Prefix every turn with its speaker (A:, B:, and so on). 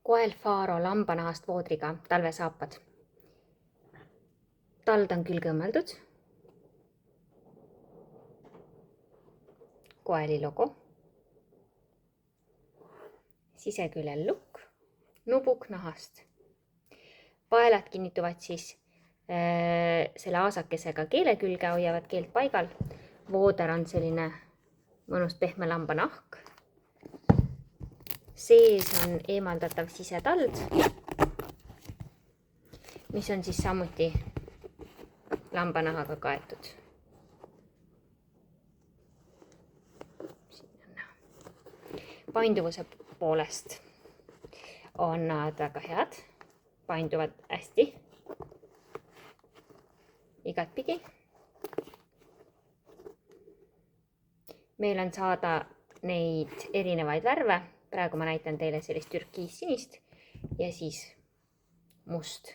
A: Coel Faro lambanahast voodriga talvesaapad. Tald on külge õmmeldud. Coeli logo. Siseküljel lukk. Nubuk nahast. Paelad kinnituvad siis selle aasakesega keele külge, hoiavad keelt paigal. Vooder on selline mõnus pehme lambanahk. Sees on eemaldatav sisetald, mis on siis samuti lambanahaga kaetud. Painduvuse poolest on nad väga head, painduvad hästi igatpidi. Meil on saada neid erinevaid värve. Praegu ma näitan teile sellist türkiissinist ja siis must